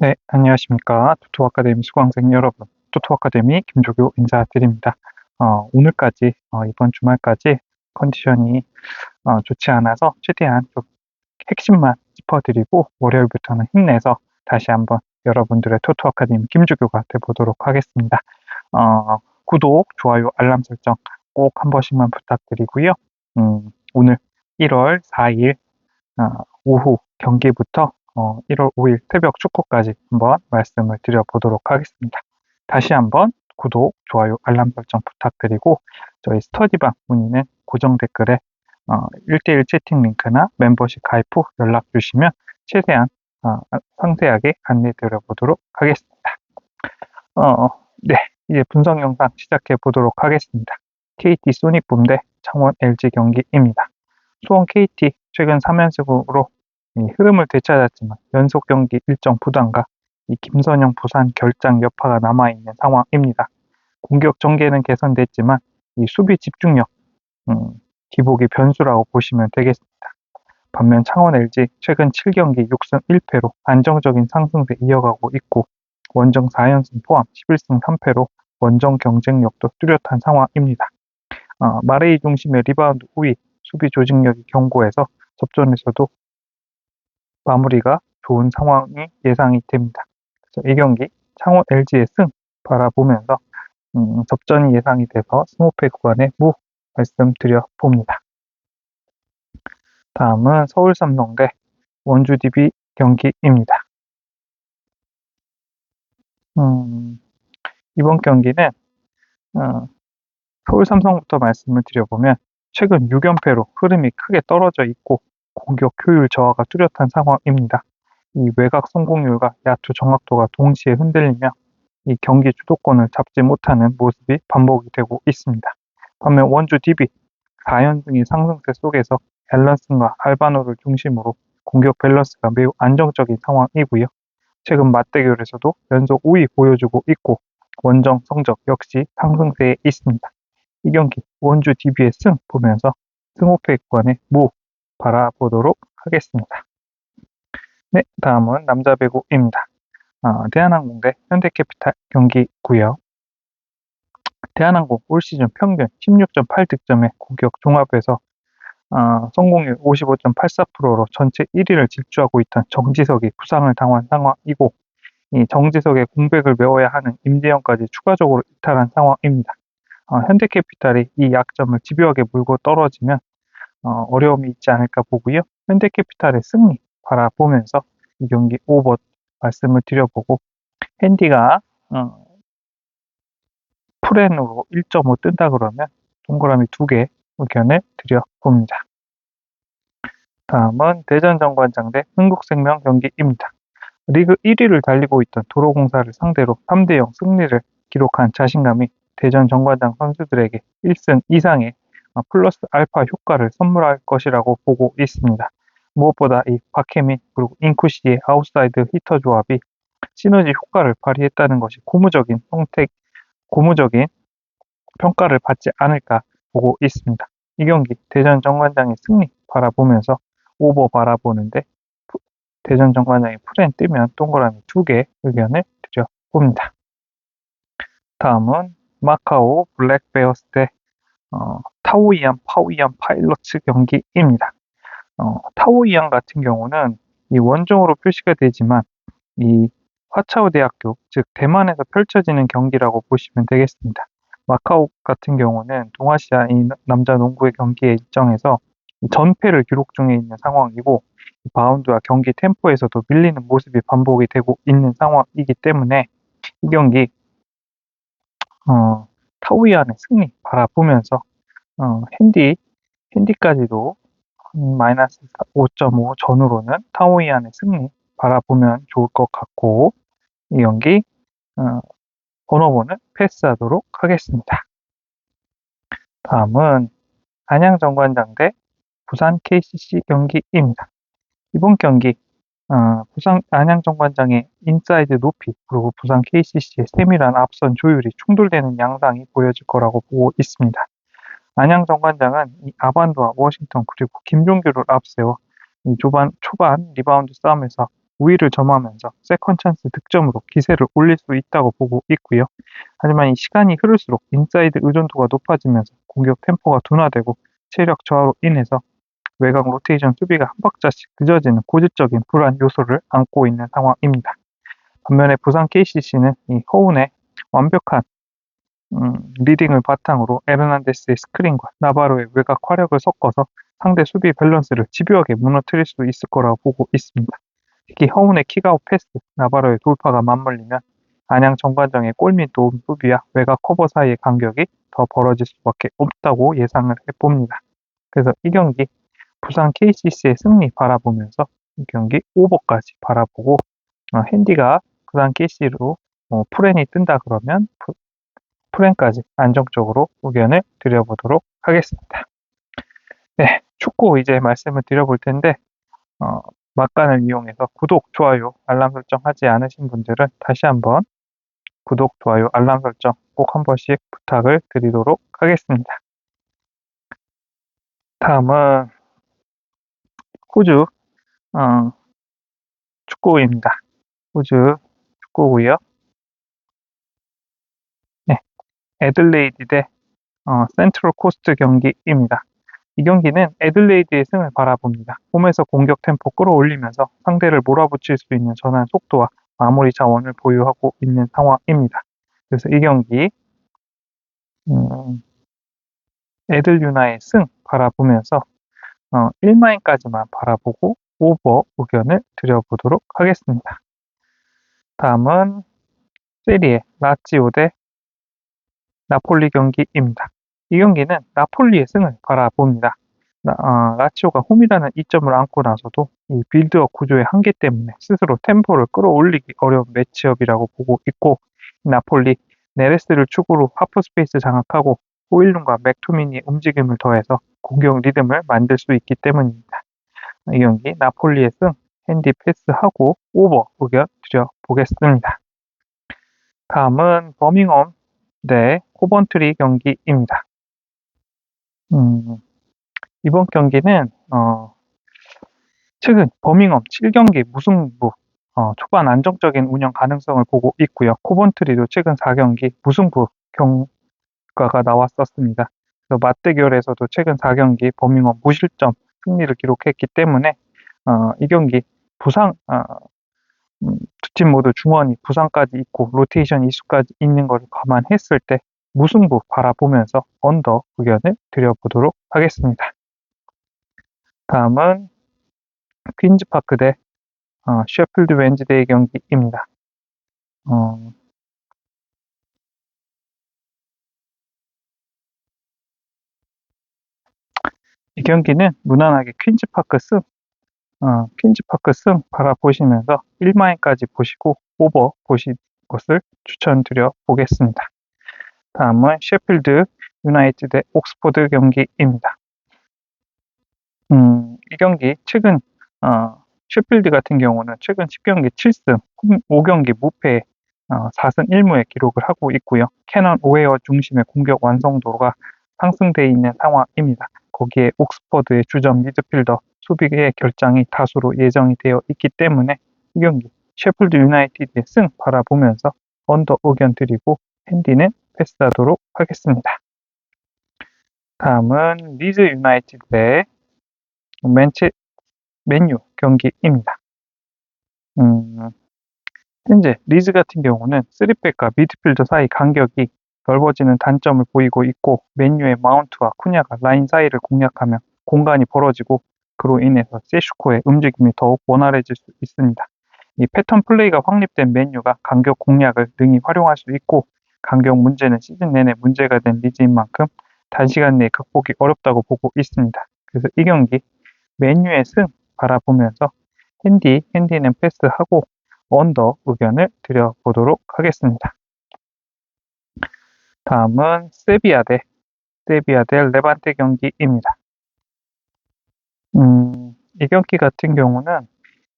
네, 안녕하십니까. 토토아카데미 수강생 여러분. 토토아카데미 김조교 인사드립니다. 오늘까지, 이번 주말까지 컨디션이 좋지 않아서 최대한 좀 핵심만 짚어드리고 월요일부터는 힘내서 다시 한번 여러분들의 토토아카데미 김조교가 돼보도록 하겠습니다. 구독, 좋아요, 알람 설정 꼭 한 번씩만 부탁드리고요. 오늘 1월 4일 오후 경기부터 1월 5일 새벽 축구까지 한번 말씀을 드려보도록 하겠습니다. 다시 한번 구독, 좋아요, 알람 설정 부탁드리고 저희 스터디방 문의는 고정 댓글에 1대1 채팅 링크나 멤버십 가입 후 연락 주시면 최대한 상세하게 안내 드려보도록 하겠습니다. 네, 이제 분석 영상 시작해 보도록 하겠습니다. KT 소닉붐 대 창원 LG 경기입니다. 수원 KT 최근 3연승으로 흐름을 되찾았지만 연속 경기 일정 부담과 이 김선영 부산 결장 여파가 남아있는 상황입니다. 공격 전개는 개선됐지만 이 수비 집중력 기복이 변수라고 보시면 되겠습니다. 반면 창원 LG 최근 7경기 6승 1패로 안정적인 상승세 이어가고 있고 원정 4연승 포함 11승 3패로 원정 경쟁력도 뚜렷한 상황입니다. 마레이 중심의 리바운드 우위, 수비 조직력이 견고해서 접전에서도 마무리가 좋은 상황이 예상이 됩니다. 그래서 이 경기 창원 LG의 승 바라보면서 접전이 예상이 돼서 승호패 구간의 무 말씀드려 봅니다. 다음은 서울 삼성 대 원주 DB 경기입니다. 이번 경기는 서울 삼성부터 말씀을 드려보면 최근 6연패로 흐름이 크게 떨어져 있고 공격 효율 저하가 뚜렷한 상황입니다. 이 외곽 성공률과 야투 정확도가 동시에 흔들리며 이 경기 주도권을 잡지 못하는 모습이 반복이 되고 있습니다. 반면 원주 DB 4연승의 상승세 속에서 앨런슨과 알바노를 중심으로 공격 밸런스가 매우 안정적인 상황이고요. 최근 맞대결에서도 연속 우위 보여주고 있고 원정 성적 역시 상승세에 있습니다. 이 경기 원주 DB의 승 보면서 승호패 구간의 무 바라보도록 하겠습니다. 네, 다음은 남자 배구입니다. 대한항공 대 현대캐피탈 경기고요. 대한항공 올 시즌 평균 16.8득점의 공격 종합에서 성공률 55.84%로 전체 1위를 질주하고 있던 정지석이 부상을 당한 상황이고 이 정지석의 공백을 메워야 하는 임재영까지 추가적으로 이탈한 상황입니다. 현대캐피탈이 이 약점을 집요하게 물고 떨어지면 어려움이 있지 않을까 보고요. 현대캐피탈의 승리 바라보면서 이 경기 오버 말씀을 드려보고 핸디가 풀엔으로 1.5 뜬다 그러면 동그라미 2개 의견을 드려봅니다. 다음은 대전 정관장 대 흥국생명 경기입니다. 리그 1위를 달리고 있던 도로공사를 상대로 3대0 승리를 기록한 자신감이 대전 정관장 선수들에게 1승 이상의 플러스 알파 효과를 선물할 것이라고 보고 있습니다. 무엇보다 이 박혜민 그리고 인쿠시의 아웃사이드 히터 조합이 시너지 효과를 발휘했다는 것이 고무적인 평가를 받지 않을까 보고 있습니다. 이 경기 대전 정관장의 승리 바라보면서 오버 바라보는데 대전 정관장이 풀엔 뜨면 동그라미 2개 의견을 드려봅니다. 다음은 마카오 블랙베어스 대 타오이안 파오이안 파일럿츠 경기입니다. 타오이안 같은 경우는 이 원정으로 표시가 되지만 이 화차오 대학교 즉 대만에서 펼쳐지는 경기라고 보시면 되겠습니다. 마카오 같은 경우는 동아시아 이 남자 농구의 경기에 일정해서 전패를 기록 중에 있는 상황이고 바운드와 경기 템포에서도 밀리는 모습이 반복이 되고 있는 상황이기 때문에 이 경기 타오이안의 승리 바라보면서 핸디까지도 마이너스 5.5 전후로는 타오이안의 승리 바라보면 좋을 것 같고 이 경기 번호번을 패스하도록 하겠습니다. 다음은 안양 정관장 대 부산 KCC 경기입니다. 이번 경기 부산 안양 정관장의 인사이드 높이 그리고 부산 KCC의 세밀한 앞선 조율이 충돌되는 양상이 보여질 거라고 보고 있습니다. 안양 정관장은 이 아반도와 워싱턴 그리고 김종규를 앞세워 이 초반 리바운드 싸움에서 우위를 점하면서 세컨 찬스 득점으로 기세를 올릴 수 있다고 보고 있고요. 하지만 이 시간이 흐를수록 인사이드 의존도가 높아지면서 공격 템포가 둔화되고 체력 저하로 인해서 외곽 로테이션 수비가 한 박자씩 늦어지는 고질적인 불안 요소를 안고 있는 상황입니다. 반면에 부산 KCC는 이 허운의 완벽한 리딩을 바탕으로 에르난데스의 스크린과 나바로의 외곽 화력을 섞어서 상대 수비 밸런스를 집요하게 무너뜨릴 수 있을 거라고 보고 있습니다. 특히 허운의 킥아웃 패스, 나바로의 돌파가 맞물리면 안양 정관장의 골밑 도움 수비와 외곽 커버 사이의 간격이 더 벌어질 수밖에 없다고 예상을 해봅니다. 그래서 이 경기 부산 KCC의 승리 바라보면서 이 경기 오버까지 바라보고 핸디가 부산 KCC로 프렌이 뜬다 그러면 프렌까지 안정적으로 의견을 드려보도록 하겠습니다. 네, 축구 이제 말씀을 드려볼 텐데 막간을 이용해서 구독, 좋아요, 알람 설정 하지 않으신 분들은 다시 한번 구독, 좋아요, 알람 설정 꼭 한 번씩 부탁을 드리도록 하겠습니다. 다음은 호주 축구입니다. 호주 축구고요. 네, 애들레이드 대 센트럴 코스트 경기입니다. 이 경기는 애들레이드의 승을 바라봅니다. 홈에서 공격 템포 끌어올리면서 상대를 몰아붙일 수 있는 전환 속도와 마무리 자원을 보유하고 있는 상황입니다. 그래서 이 경기 애들 유나의 승 바라보면서 1마인까지만 바라보고 오버 의견을 드려보도록 하겠습니다. 다음은 세리에 라치오 대 나폴리 경기입니다. 이 경기는 나폴리의 승을 바라봅니다. 라치오가 홈이라는 이점을 안고 나서도 이 빌드업 구조의 한계 때문에 스스로 템포를 끌어올리기 어려운 매치업이라고 보고 있고, 나폴리 네레스를 축으로 하프 스페이스 장악하고 호일룬과 맥토미니의 움직임을 더해서 공격 리듬을 만들 수 있기 때문입니다. 이 경기 나폴리의 승, 핸디 패스하고 오버 의견 드려보겠습니다. 다음은 버밍엄 대 코번트리 경기입니다. 이번 경기는 최근 버밍엄 7경기 무승부, 초반 안정적인 운영 가능성을 보고 있고요. 코번트리도 최근 4경기 무승부 경과가 나왔었습니다. 그래서 맞대결에서도 최근 4경기 버밍엄 무실점 승리를 기록했기 때문에 이 경기 부상 두 팀 모두 중원이 부상까지 있고 로테이션 이슈까지 있는 것을 감안했을 때 무승부 바라보면서 언더 의견을 드려보도록 하겠습니다. 다음은 퀸즈파크 대 셰필드 웬즈데이 경기입니다. 이 경기는 무난하게 퀸즈파크 승 바라보시면서 1마인까지 보시고 오버 보실 것을 추천드려 보겠습니다. 다음은 셰필드 유나이티드 대 옥스포드 경기입니다. 이 경기 최근 셰필드 같은 경우는 최근 10경기 7승, 5경기 무패 4승 1무의 기록을 하고 있고요. 캐넌 오웨어 중심의 공격 완성도가 상승되어 있는 상황입니다. 거기에 옥스퍼드의 주전 미드필더 수비의 결장이 다수로 예정이 되어 있기 때문에 이 경기 셰필드 유나이티드의 승 바라보면서 언더 의견 드리고 핸디는 패스하도록 하겠습니다. 다음은 리즈 유나이티드 대 맨유 경기입니다. 현재 리즈 같은 경우는 3백과 미드필더 사이 간격이 넓어지는 단점을 보이고 있고, 맨유의 마운트와 쿠냐가 라인 사이를 공략하면 공간이 벌어지고 그로 인해서 세슈코의 움직임이 더욱 원활해질 수 있습니다. 이 패턴 플레이가 확립된 맨유가 간격 공략을 능히 활용할 수 있고, 간격 문제는 시즌 내내 문제가 된 리즈인 만큼 단시간 내에 극복이 어렵다고 보고 있습니다. 그래서 이 경기 맨유의 승 바라보면서 핸디는 패스하고 언더 의견을 드려보도록 하겠습니다. 다음은 세비야 대 레반테 경기입니다. 이 경기 같은 경우는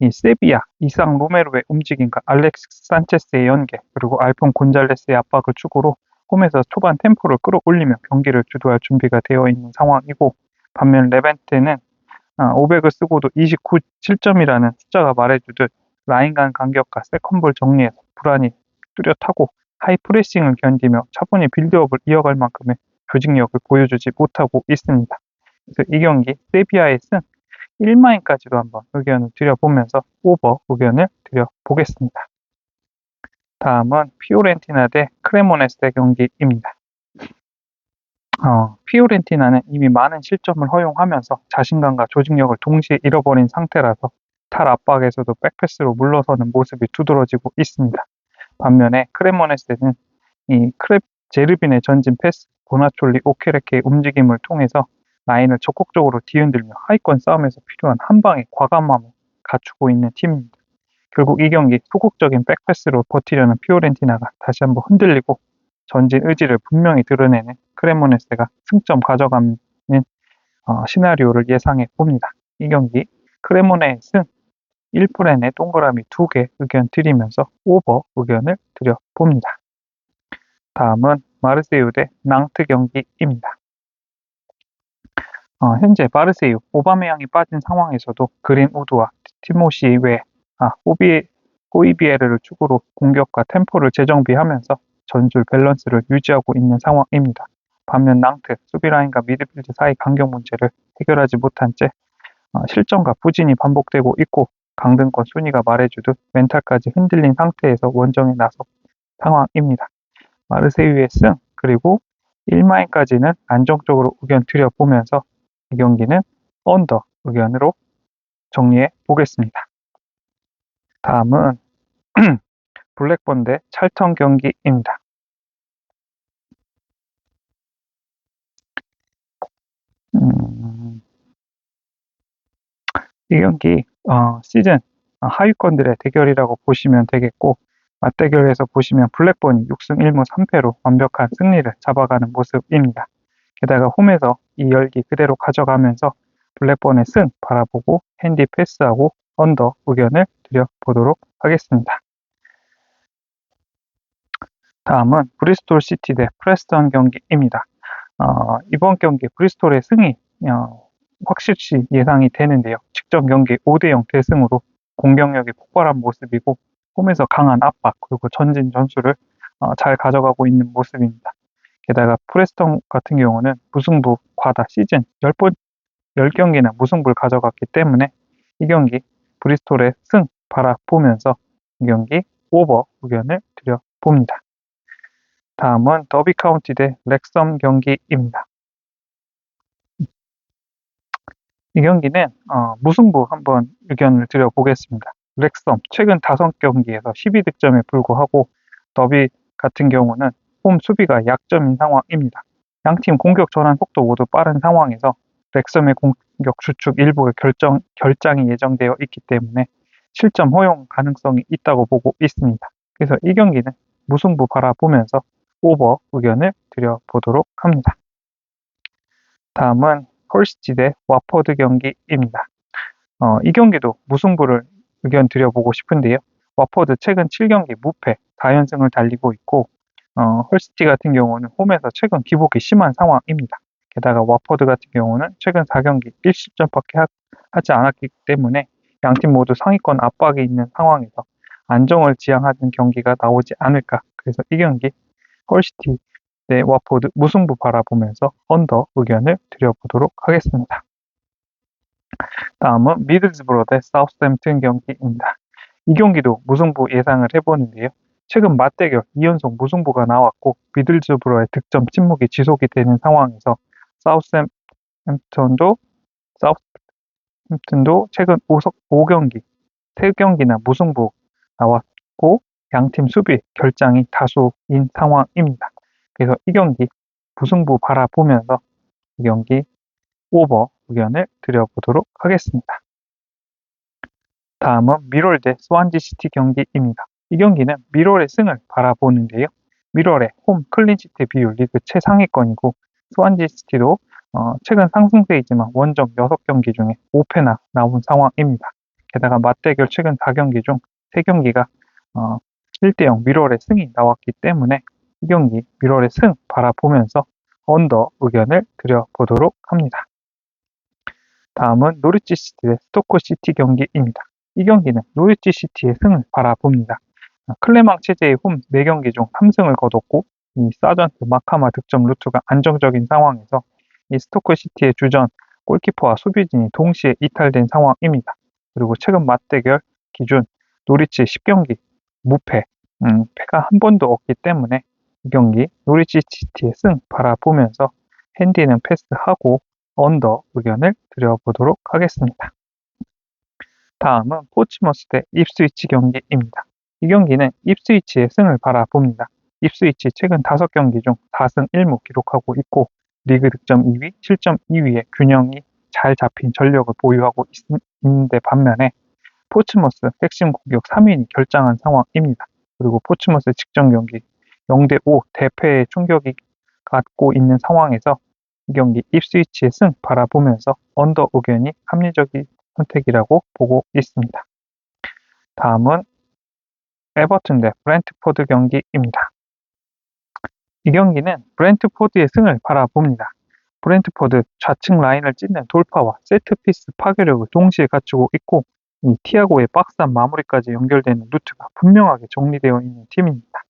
이 세비야, 이상 로메로의 움직임과 알렉스 산체스의 연계, 그리고 알폰 곤잘레스의 압박을 축으로 홈에서 초반 템포를 끌어올리며 경기를 주도할 준비가 되어 있는 상황이고, 반면 레반테는 500을 쓰고도 29 7점이라는 숫자가 말해주듯 라인 간 간격과 세컨볼 정리에서 불안이 뚜렷하고 하이 프레싱을 견디며 차분히 빌드업을 이어갈 만큼의 조직력을 보여주지 못하고 있습니다. 그래서 이 경기 세비야의 승 1마인까지도 한번 의견을 드려보면서 오버 의견을 드려보겠습니다. 다음은 피오렌티나 대 크레모네스의 경기입니다. 피오렌티나는 이미 많은 실점을 허용하면서 자신감과 조직력을 동시에 잃어버린 상태라서 탈 압박에서도 백패스로 물러서는 모습이 두드러지고 있습니다. 반면에 크레모네스는 제르빈의 전진 패스, 보나촐리, 오케레케의 움직임을 통해서 라인을 적극적으로 뒤흔들며 하위권 싸움에서 필요한 한 방의 과감함을 갖추고 있는 팀입니다. 결국 이 경기 소극적인 백패스로 버티려는 피오렌티나가 다시 한번 흔들리고 전진 의지를 분명히 드러내는 크레모네스가 승점 가져가는 시나리오를 예상해 봅니다. 이 경기 크레모네의 승 1프렌에 동그라미 2개 의견 드리면서 오버 의견을 드려봅니다. 다음은 마르세유 대 낭트 경기입니다. 현재 마르세유 오바메양이 빠진 상황에서도 그린우드와 티모시 외 호이비에르를 축으로 공격과 템포를 재정비하면서 전술 밸런스를 유지하고 있는 상황입니다. 반면 낭트 수비라인과 미드필드 사이 간격 문제를 해결하지 못한 채 실점과 부진이 반복되고 있고 강등권 순위가 말해주듯 멘탈까지 흔들린 상태에서 원정에 나선 상황입니다. 마르세유의 승 그리고 1마인까지는 안정적으로 의견 드려보면서 이 경기는 언더 의견으로 정리해 보겠습니다. 다음은 블랙번 대 찰턴 경기입니다. 이 경기 시즌 하위권들의 대결이라고 보시면 되겠고 맞대결에서 보시면 블랙번이 6승 1무 3패로 완벽한 승리를 잡아가는 모습입니다. 게다가 홈에서 이 열기 그대로 가져가면서 블랙번의 승 바라보고 핸디 패스하고 언더 의견을 드려보도록 하겠습니다. 다음은 브리스톨 시티 대 프레스턴 경기입니다. 이번 경기 브리스톨의 승이 확실시 예상이 되는데요. 직전 경기 5대0 대승으로 공격력이 폭발한 모습이고 홈에서 강한 압박 그리고 전진 전술을 잘 가져가고 있는 모습입니다. 게다가 프레스턴 같은 경우는 무승부 과다 시즌 10경기나 무승부를 가져갔기 때문에 이 경기 브리스톨의 승 바라보면서 이 경기 오버 의견을 드려봅니다. 다음은 더비 카운티 대 렉섬 경기입니다. 이 경기는 무승부 한번 의견을 드려보겠습니다. 렉섬 최근 5경기에서 12득점에 불구하고 더비 같은 경우는 홈 수비가 약점인 상황입니다. 양팀 공격 전환 속도 모두 빠른 상황에서 렉섬의 공격 주축 일부의 결장이 예정되어 있기 때문에 실점 허용 가능성이 있다고 보고 있습니다. 그래서 이 경기는 무승부 바라보면서 오버 의견을 드려보도록 합니다. 다음은 헐시티 대 와퍼드 경기입니다. 이 경기도 무승부를 의견 드려보고 싶은데요. 와퍼드 최근 7경기 무패 4연승을 달리고 있고 헐시티 같은 경우는 홈에서 최근 기복이 심한 상황입니다. 게다가 와퍼드 같은 경우는 최근 4경기 1실점밖에 하지 않았기 때문에 양팀 모두 상위권 압박이 있는 상황에서 안정을 지향하는 경기가 나오지 않을까. 그래서 이 경기 헐시티 대 와퍼드 무승부 바라보면서 언더 의견을 드려보도록 하겠습니다. 다음은 미들스브러 대 사우스햄튼 경기입니다. 이 경기도 무승부 예상을 해보는데요. 최근 맞대결 2연속 무승부가 나왔고 미들스브러의 득점 침묵이 지속이 되는 상황에서 사우스햄튼도 최근 5경기 3경기나 무승부 나왔고 양팀 수비 결장이 다수인 상황입니다. 그래서 이 경기 무승부 바라보면서 이 경기 오버 의견을 드려보도록 하겠습니다. 다음은 미롤 대 스완지 시티 경기입니다. 이 경기는 미롤의 승을 바라보는데요. 미롤의 홈 클린시트 비율 리그 최상위권이고 스완지 시티도 최근 상승세이지만 원정 6경기 중에 5패나 나온 상황입니다. 게다가 맞대결 최근 4경기 중 3경기가 1대0 미롤의 승이 나왔기 때문에 이 경기 미롤의 승 바라보면서 언더 의견을 드려보도록 합니다. 다음은 노리치 시티 대 스토크 시티 경기입니다. 이 경기는 노리치 시티의 승을 바라봅니다. 클레망 체제의 홈 4경기 중 3승을 거뒀고 이 사전트 마카마 득점 루트가 안정적인 상황에서 이 스토크 시티의 주전 골키퍼와 수비진이 동시에 이탈된 상황입니다. 그리고 최근 맞대결 기준 노리치 10경기 무패, 패가 한 번도 없기 때문에 이 경기 노리치 시티의 승 바라보면서 핸디는 패스하고 언더 의견을 드려보도록 하겠습니다. 다음은 포츠머스 대 입스위치 경기입니다. 이 경기는 입스위치의 승을 바라봅니다. 입스위치 최근 5경기 중 4승 1무 기록하고 있고 리그 득점 2위, 실점 2위의 균형이 잘 잡힌 전력을 보유하고 있는데 반면에 포츠머스 핵심 공격 3인이 결장한 상황입니다. 그리고 포츠머스 직전 경기 0대5 대패의 충격이 갖고 있는 상황에서 이 경기 입스위치의 승 바라보면서 언더 의견이 합리적인 선택이라고 보고 있습니다. 다음은 에버튼 대 브렌트포드 경기입니다. 이 경기는 브렌트포드의 승을 바라봅니다. 브렌트포드 좌측 라인을 찢는 돌파와 세트피스 파괴력을 동시에 갖추고 있고 이 티아고의 박스한 마무리까지 연결되는 루트가 분명하게 정리되어 있는 팀입니다.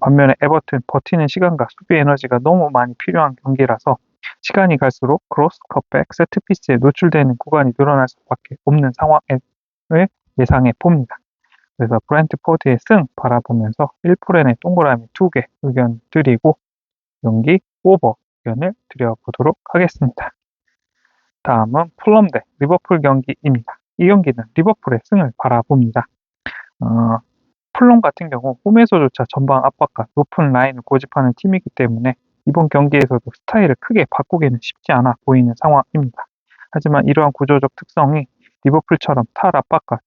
반면에 에버튼 버티는 시간과 수비 에너지가 너무 많이 필요한 경기라서 시간이 갈수록 크로스, 컷백, 세트피스에 노출되는 구간이 늘어날 수밖에 없는 상황을 예상해 봅니다. 그래서 브렌트포드의 승 바라보면서 1프렌의 동그라미 2개 의견 드리고 경기 오버 의견을 드려보도록 하겠습니다. 다음은 풀럼 대 리버풀 경기입니다. 이 경기는 리버풀의 승을 바라봅니다. 풀럼 같은 경우 홈에서조차 전방 압박과 높은 라인을 고집하는 팀이기 때문에 이번 경기에서도 스타일을 크게 바꾸기는 쉽지 않아 보이는 상황입니다. 하지만 이러한 구조적 특성이 리버풀처럼 탈 압박과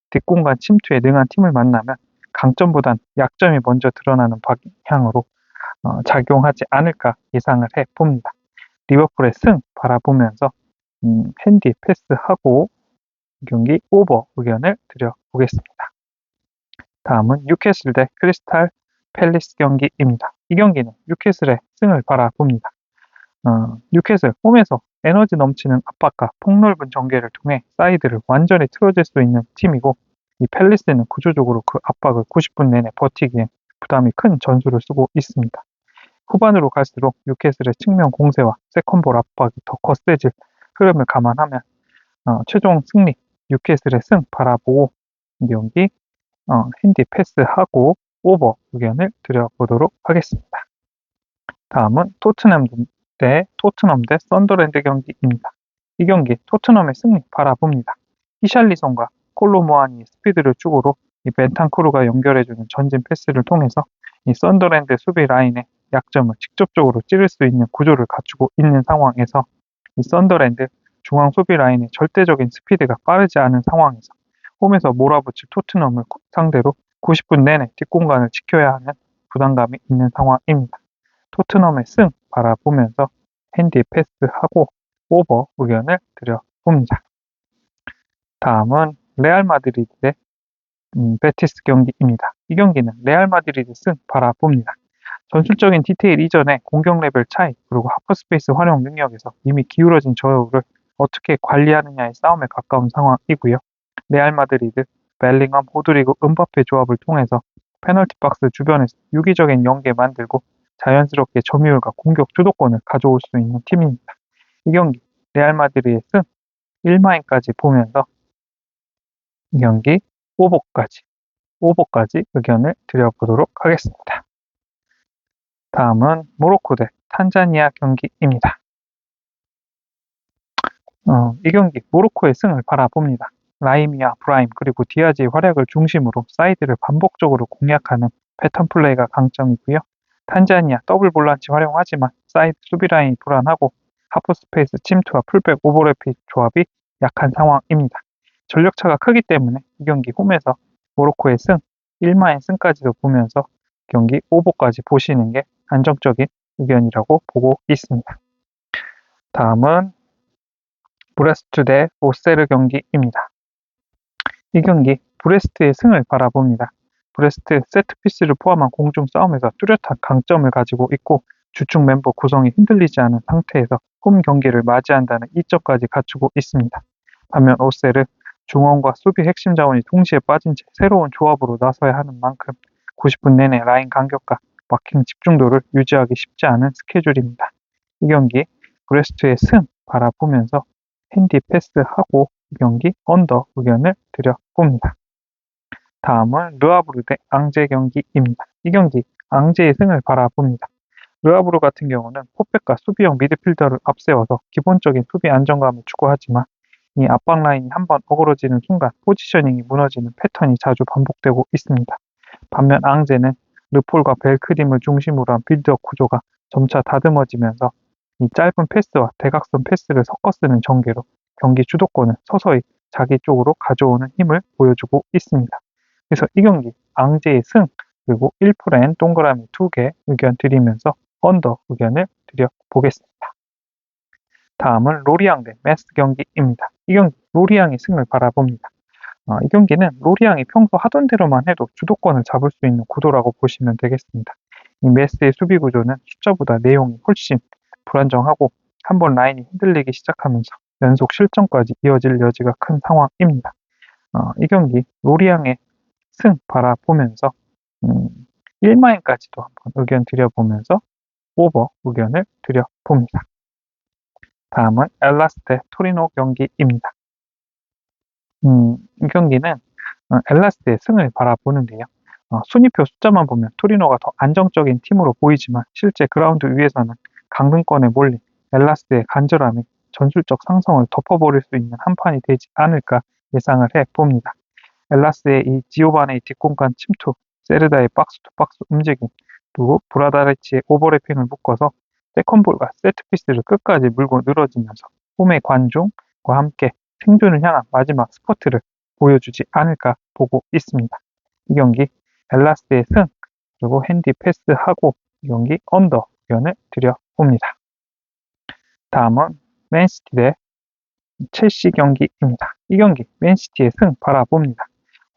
뒷공간 침투에 능한 팀을 만나면 강점보단 약점이 먼저 드러나는 방향으로 작용하지 않을까 예상을 해봅니다. 리버풀의 승 바라보면서 핸디 패스하고 경기 오버 의견을 드려보겠습니다. 다음은 뉴캐슬 대 크리스탈 팰리스 경기입니다. 이 경기는 뉴캐슬의 승을 바라봅니다. 뉴캐슬 홈에서 에너지 넘치는 압박과 폭넓은 전개를 통해 사이드를 완전히 틀어질 수 있는 팀이고 이 팰리스는 구조적으로 그 압박을 90분 내내 버티기엔 부담이 큰 전술을 쓰고 있습니다. 후반으로 갈수록 뉴캐슬의 측면 공세와 세컨볼 압박이 더 거세질 흐름을 감안하면 최종 승리 뉴캐슬의 승 바라보고 이 경기 핸디 패스하고 오버 의견을 드려보도록 하겠습니다. 다음은 토트넘 대 썬더랜드 경기입니다. 이 경기 토트넘의 승리 바라봅니다. 히샬리송과 콜로모아니의 스피드를 축으로 이 벤탄쿠르가 연결해주는 전진 패스를 통해서 이 썬더랜드 수비 라인의 약점을 직접적으로 찌를 수 있는 구조를 갖추고 있는 상황에서 이 썬더랜드 중앙 수비 라인의 절대적인 스피드가 빠르지 않은 상황에서 홈에서 몰아붙일 토트넘을 상대로 90분 내내 뒷공간을 지켜야 하는 부담감이 있는 상황입니다. 토트넘의 승 바라보면서 핸디 패스하고 오버 의견을 드려봅니다. 다음은 레알 마드리드 대 베티스 경기입니다. 이 경기는 레알 마드리드 승 바라봅니다. 전술적인 디테일 이전에 공격 레벨 차이 그리고 하프스페이스 활용 능력에서 이미 기울어진 저울을 어떻게 관리하느냐의 싸움에 가까운 상황이고요. 레알 마드리드, 벨링엄, 호드리고, 은바페 조합을 통해서 페널티 박스 주변에서 유기적인 연계 만들고 자연스럽게 점유율과 공격 주도권을 가져올 수 있는 팀입니다. 이 경기 레알 마드리드의 승 1마인까지 보면서 이 경기 오버까지 의견을 드려보도록 하겠습니다. 다음은 모로코 대 탄자니아 경기입니다. 이 경기 모로코의 승을 바라봅니다. 라이미와 브라임 그리고 디아즈의 활약을 중심으로 사이드를 반복적으로 공략하는 패턴 플레이가 강점이고요. 탄자니아 더블 볼란치 활용하지만 사이드 수비 라인이 불안하고 하프 스페이스 침투와 풀백 오버래피 조합이 약한 상황입니다. 전력차가 크기 때문에 이 경기 홈에서 모로코의 승 1마인 승까지도 보면서 경기 오버까지 보시는 게 안정적인 의견이라고 보고 있습니다. 다음은 브레스트 대 오세르 경기입니다. 이 경기 브레스트의 승을 바라봅니다. 브레스트 세트피스를 포함한 공중 싸움에서 뚜렷한 강점을 가지고 있고 주축 멤버 구성이 흔들리지 않은 상태에서 홈 경기를 맞이한다는 이점까지 갖추고 있습니다. 반면 오세르 중원과 수비 핵심 자원이 동시에 빠진 채 새로운 조합으로 나서야 하는 만큼 90분 내내 라인 간격과 마킹 집중도를 유지하기 쉽지 않은 스케줄입니다. 이 경기 브레스트의 승 바라보면서 핸디 패스하고 이 경기 언더 의견을 드려봅니다. 다음은 르아브르 대 앙제 경기입니다. 이 경기 앙제의 승을 바라봅니다. 르아브르 같은 경우는 포백과 수비형 미드필더를 앞세워서 기본적인 수비 안정감을 추구하지만 이 압박 라인이 한번 어그러지는 순간 포지셔닝이 무너지는 패턴이 자주 반복되고 있습니다. 반면 앙제는 르폴과 벨크림을 중심으로 한 빌드업 구조가 점차 다듬어지면서 이 짧은 패스와 대각선 패스를 섞어 쓰는 전개로 경기 주도권을 서서히 자기 쪽으로 가져오는 힘을 보여주고 있습니다. 그래서 이 경기 앙제의 승 그리고 1%N 동그라미 2개 의견 드리면서 언더 의견을 드려보겠습니다. 다음은 로리앙 대 메스 경기입니다. 이 경기 로리앙의 승을 바라봅니다. 이 경기는 로리앙이 평소 하던 대로만 해도 주도권을 잡을 수 있는 구도라고 보시면 되겠습니다. 이 메스의 수비 구조는 숫자보다 내용이 훨씬 불안정하고 한번 라인이 흔들리기 시작하면서 연속 실점까지 이어질 여지가 큰 상황입니다. 이 경기 로리앙의 승 바라보면서 1마인까지도 한번 의견 드려보면서 오버 의견을 드려봅니다. 다음은 엘라스 대 토리노 경기입니다. 이 경기는 엘라스의 승을 바라보는데요. 순위표 숫자만 보면 토리노가 더 안정적인 팀으로 보이지만 실제 그라운드 위에서는 강등권에 몰린 엘라스의 간절함이 전술적 상성을 덮어버릴 수 있는 한판이 되지 않을까 예상을 해봅니다. 엘라스의 이 지오바네의 뒷공간 침투, 세르다의 박스-투-박스 움직임, 그리고 브라다리치의 오버래핑을 묶어서 세컨볼과 세트피스를 끝까지 물고 늘어지면서 홈의 관중과 함께 생존을 향한 마지막 스퍼트를 보여주지 않을까 보고 있습니다. 이 경기 엘라스의 승 그리고 핸디 패스하고 이 경기 언더 의견을 드려봅니다. 다음은 맨시티 대 첼시 경기입니다. 이 경기 맨시티의 승 바라봅니다.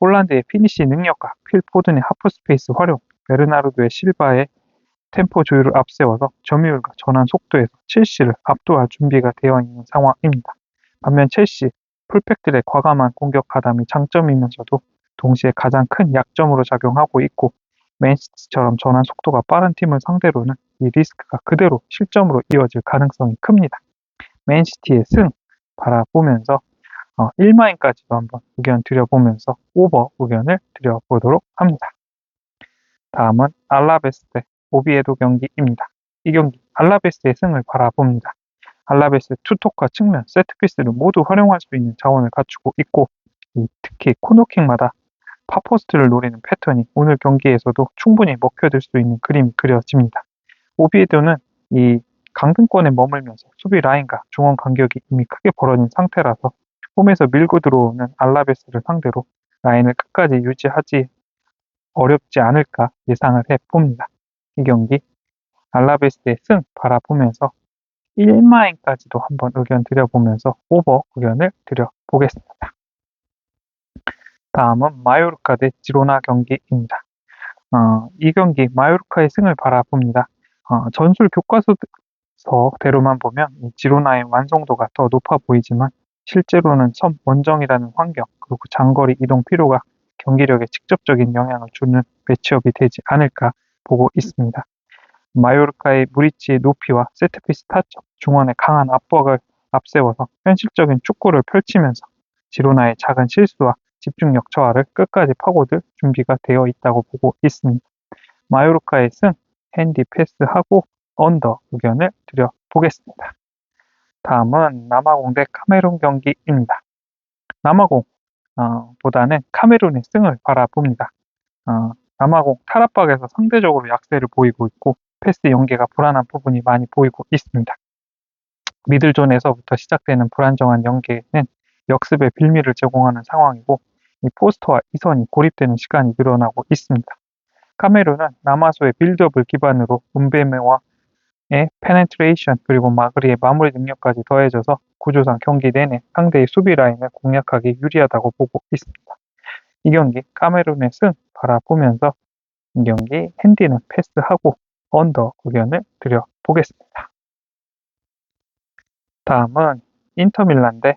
홀란드의 피니시 능력과 필 포든의 하프 스페이스 활용, 베르나르도의 실바의 템포 조율을 앞세워서 점유율과 전환 속도에서 첼시를 압도할 준비가 되어 있는 상황입니다. 반면 첼시 풀백들의 과감한 공격 가담이 장점이면서도 동시에 가장 큰 약점으로 작용하고 있고 맨시티처럼 전환 속도가 빠른 팀을 상대로는 이 리스크가 그대로 실점으로 이어질 가능성이 큽니다. 맨시티의 승 바라보면서 1마인까지도 한번 의견 드려보면서 오버 의견을 드려보도록 합니다. 다음은 알라베스 대 오비에도 경기입니다. 이 경기 알라베스의 승을 바라봅니다. 알라베스 투톱과 측면, 세트피스를 모두 활용할 수 있는 자원을 갖추고 있고 특히 코너킥마다 파포스트를 노리는 패턴이 오늘 경기에서도 충분히 먹혀들 수 있는 그림이 그려집니다. 오비에도는 이 강등권에 머물면서 수비 라인과 중원 간격이 이미 크게 벌어진 상태라서 홈에서 밀고 들어오는 알라베스를 상대로 라인을 끝까지 유지하지 어렵지 않을까 예상을 해봅니다. 이 경기 알라베스의 승 바라보면서 1마인까지도 한번 의견 드려보면서 오버 의견을 드려보겠습니다. 다음은 마요르카 대 지로나 경기입니다. 이 경기 마요르카의 승을 바라봅니다. 전술 교과서대로만 보면 이 지로나의 완성도가 더 높아 보이지만 실제로는 섬 원정이라는 환경 그리고 장거리 이동 필요가 경기력에 직접적인 영향을 주는 매치업이 되지 않을까 보고 있습니다. 마요르카의 무리치의 높이와 세트피스 타점, 중원의 강한 압박을 앞세워서 현실적인 축구를 펼치면서 지로나의 작은 실수와 집중력 저하를 끝까지 파고들 준비가 되어 있다고 보고 있습니다. 마요르카의 승, 핸디 패스하고 언더 의견을 드려보겠습니다. 다음은 남아공 대 카메룬 경기입니다. 남아공 보다는 카메룬의 승을 바라봅니다. 남아공 탈압박에서 상대적으로 약세를 보이고 있고 패스 연계가 불안한 부분이 많이 보이고 있습니다. 미들존에서부터 시작되는 불안정한 연계는 역습의 빌미를 제공하는 상황이고 이 포스터와 이선이 고립되는 시간이 늘어나고 있습니다. 카메룬은 남아소의 빌드업을 기반으로 은베메와의 페네트레이션 그리고 마그리의 마무리 능력까지 더해져서 구조상 경기 내내 상대의 수비 라인을 공략하기 유리하다고 보고 있습니다. 이 경기 카메룬의 승 바라보면서 이 경기 핸디는 패스하고 언더 의견을 드려보겠습니다. 다음은 인터밀란 대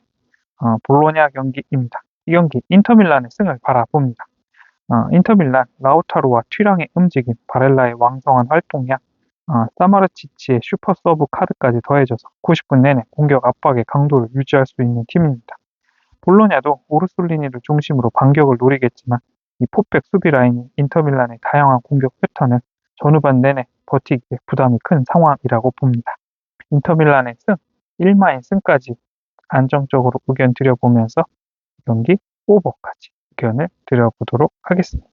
볼로냐 경기입니다. 이 경기 인터밀란의 승을 바라봅니다. 인터밀란 라우타로와 튀랑의 움직임, 바렐라의 왕성한 활동량, 사마르치치의 슈퍼 서브 카드까지 더해져서 90분 내내 공격 압박의 강도를 유지할 수 있는 팀입니다. 볼로냐도 오르솔리니를 중심으로 반격을 노리겠지만 이 포백 수비 라인이 인터밀란의 다양한 공격 패턴을 전후반 내내 버티기에 부담이 큰 상황이라고 봅니다. 인터밀란의 승, 1마인 승까지 안정적으로 의견 드려보면서 경기 오버까지 의견을 드려보도록 하겠습니다.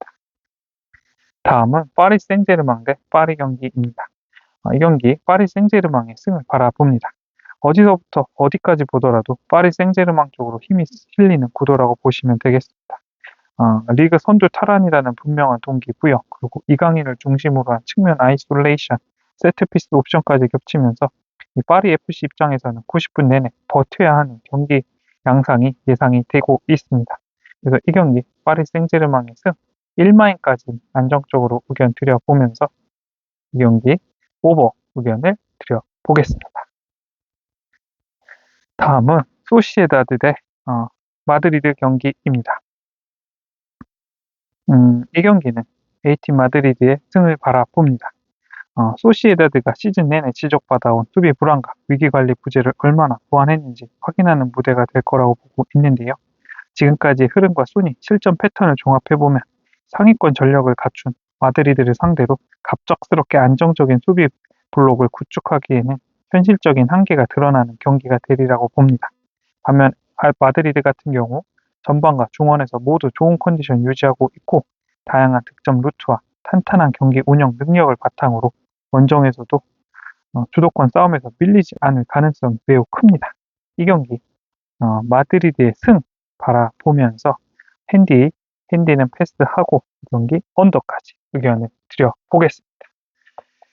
다음은 파리 생제르맹 대 파리 경기입니다. 이 경기 파리 생제르맹의 승을 바라봅니다. 어디서부터 어디까지 보더라도 파리 생제르맹 쪽으로 힘이 실리는 구도라고 보시면 되겠습니다. 리그 선두 탈환이라는 분명한 동기부여, 그리고 이강인을 중심으로 한 측면 아이솔레이션, 세트피스 옵션까지 겹치면서 이 파리 FC 입장에서는 90분 내내 버텨야 하는 경기 양상이 예상이 되고 있습니다. 그래서 이 경기 파리 생제르맹의 승 1마인까지 안정적으로 의견 드려보면서 이 경기 오버 의견을 드려보겠습니다. 다음은 소시에다드 대 마드리드 경기입니다. 이 경기는 A팀 마드리드의 승을 바라봅니다. 소시에다드가 시즌 내내 지적받아온 수비 불안과 위기관리 부재를 얼마나 보완했는지 확인하는 무대가 될 거라고 보고 있는데요. 지금까지의 흐름과 순위, 실전 패턴을 종합해보면 상위권 전력을 갖춘 마드리드를 상대로 갑작스럽게 안정적인 수비 블록을 구축하기에는 현실적인 한계가 드러나는 경기가 되리라고 봅니다. 반면 마드리드 같은 경우 전반과 중원에서 모두 좋은 컨디션 유지하고 있고 다양한 득점 루트와 탄탄한 경기 운영 능력을 바탕으로 원정에서도 주도권 싸움에서 밀리지 않을 가능성이 매우 큽니다. 이 경기 마드리드의 승 바라보면서 핸디는 패스하고 이 경기 언더까지 의견을 드려보겠습니다.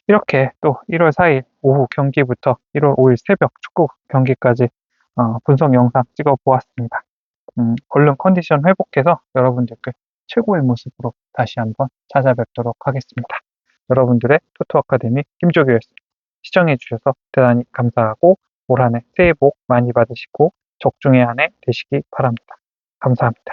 이렇게 또 1월 4일 오후 경기부터 1월 5일 새벽 축구 경기까지 분석 영상 찍어보았습니다. 얼른 컨디션 회복해서 여러분들께 최고의 모습으로 다시 한번 찾아뵙도록 하겠습니다. 여러분들의 토토 아카데미 김조교였습니다. 시청해주셔서 대단히 감사하고 올 한 해 새해 복 많이 받으시고 적중의 한 해 되시기 바랍니다. 감사합니다.